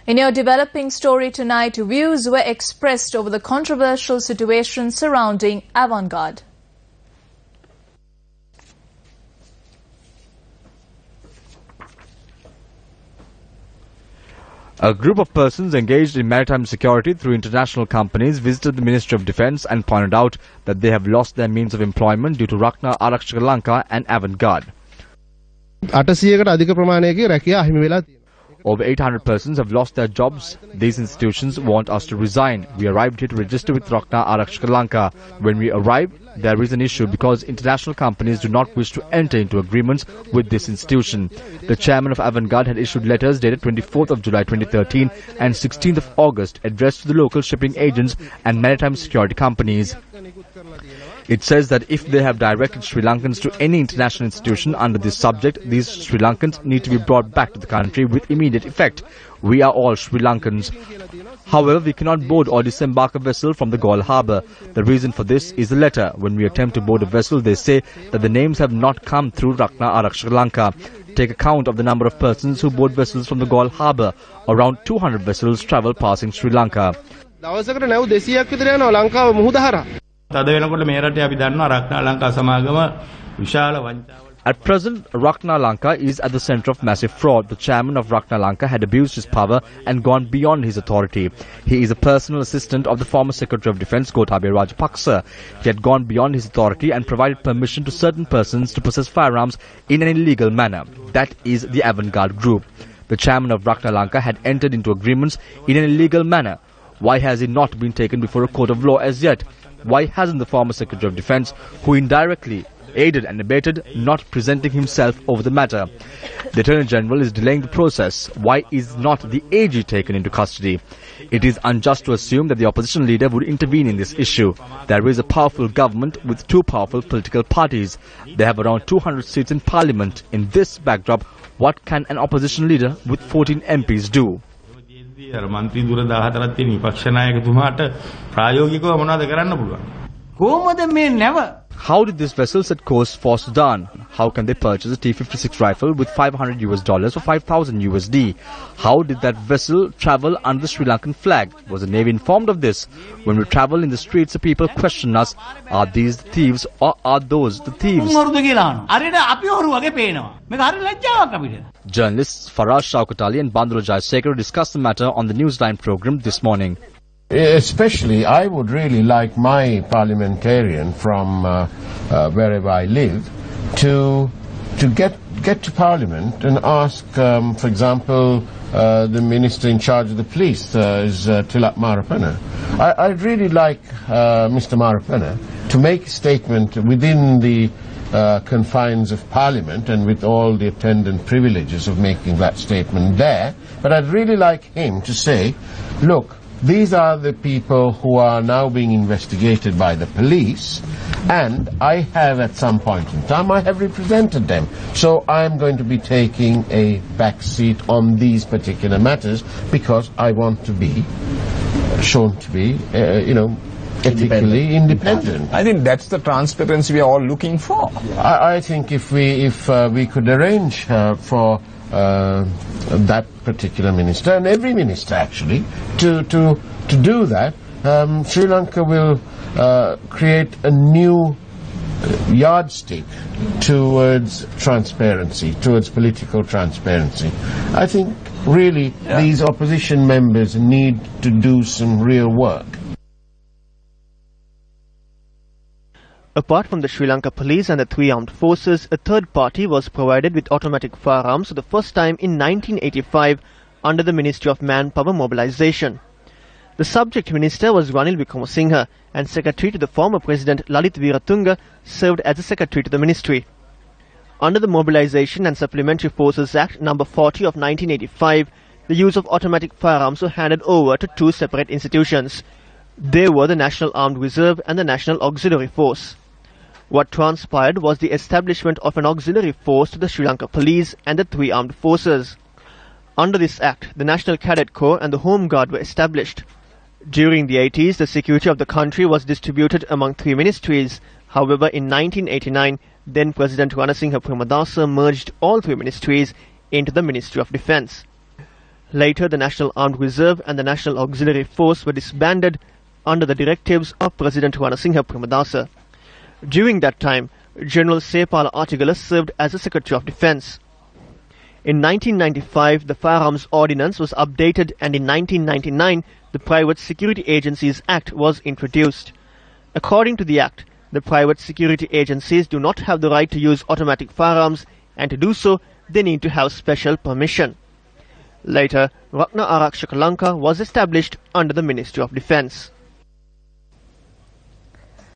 In your developing story tonight, views were expressed over the controversial situation surrounding Avant-Garde. A group of persons engaged in maritime security through international companies visited the Ministry of Defence and pointed out that they have lost their means of employment due to Rakna Arakshaka Lanka and Avant-Garde. Over 800 persons have lost their jobs. These institutions want us to resign. We arrived here to register with Rakna Arakshaka Lanka. When we arrived, there is an issue because international companies do not wish to enter into agreements with this institution. The chairman of Avant-Garde had issued letters dated 24th of July 2013 and 16th of August addressed to the local shipping agents and maritime security companies. It says that if they have directed Sri Lankans to any international institution under this subject, these Sri Lankans need to be brought back to the country with immediate effect. We are all Sri Lankans. However, we cannot board or disembark a vessel from the Galle harbour. The reason for this is the letter. When we attempt to board a vessel, they say that the names have not come through Rakna Arakshaka Lanka. Take account of the number of persons who board vessels from the Galle harbour. Around 200 vessels travel passing Sri Lanka. At present, Rakna Lanka is at the centre of massive fraud. The chairman of Rakna Lanka had abused his power and gone beyond his authority. He is a personal assistant of the former Secretary of Defence, Gotabaya Rajapaksa. He had gone beyond his authority and provided permission to certain persons to possess firearms in an illegal manner. That is the Avant-Garde group. The chairman of Rakna Lanka had entered into agreements in an illegal manner. Why has he not been taken before a court of law as yet? Why hasn't the former Secretary of Defence, who indirectly aided and abetted, not presenting himself over the matter? The Attorney General is delaying the process. Why is not the AG taken into custody? It is unjust to assume that the opposition leader would intervene in this issue. There is a powerful government with two powerful political parties. They have around 200 seats in parliament. In this backdrop, what can an opposition leader with 14 MPs do? මන්ත්‍රී දුර 14ක් තියෙන විපක්ෂ නායකතුමාට ප්‍රායෝගිකව මොනවද කරන්න පුළුවන්? කොහොමද මේ නැව? How did this vessel set course for Sudan? How can they purchase a T-56 rifle with $500 or 5,000 USD? How did that vessel travel under the Sri Lankan flag? Was the Navy informed of this? When we travel in the streets, the people question us, are these the thieves or are those the thieves? Journalists Faraz Shaukatali and Bandula Jayasekara discussed the matter on the Newsline program this morning. Especially, I would really like my parliamentarian from wherever I live to get to Parliament and ask, for example, the minister in charge of the police is Tilak Marapana. I'd really like Mr. Marapana to make a statement within the confines of Parliament and with all the attendant privileges of making that statement there. But I'd really like him to say, look, these are the people who are now being investigated by the police, and I have at some point in time, I have represented them. So I'm going to be taking a back seat on these particular matters because I want to be shown to be, ethically independent. I think that's the transparency we are all looking for. I think if we could arrange for that particular minister and every minister actually to do that, Sri Lanka will create a new yardstick towards transparency, towards political transparency. I think really these opposition members need to do some real work. Apart from the Sri Lanka Police and the three armed forces, a third party was provided with automatic firearms for the first time in 1985 under the Ministry of Manpower Mobilization. The subject minister was Ranil Wickramasinghe, and secretary to the former President Lalit Weeratunga served as a secretary to the ministry. Under the Mobilization and Supplementary Forces Act No. 40 of 1985, the use of automatic firearms were handed over to two separate institutions. They were the National Armed Reserve and the National Auxiliary Force. What transpired was the establishment of an auxiliary force to the Sri Lanka Police and the three armed forces. Under this act, the National Cadet Corps and the Home Guard were established. During the 80s, the security of the country was distributed among three ministries. However, in 1989, then President Ranasinghe Premadasa merged all three ministries into the Ministry of Defence. Later, the National Armed Reserve and the National Auxiliary Force were disbanded under the directives of President Ranasinghe Premadasa. During that time, General Sepala Artigala served as the Secretary of Defense. In 1995, the Firearms Ordinance was updated, and in 1999, the Private Security Agencies Act was introduced. According to the Act, the private security agencies do not have the right to use automatic firearms, and to do so, they need to have special permission. Later, Ratna Arakshaka Lanka was established under the Ministry of Defense.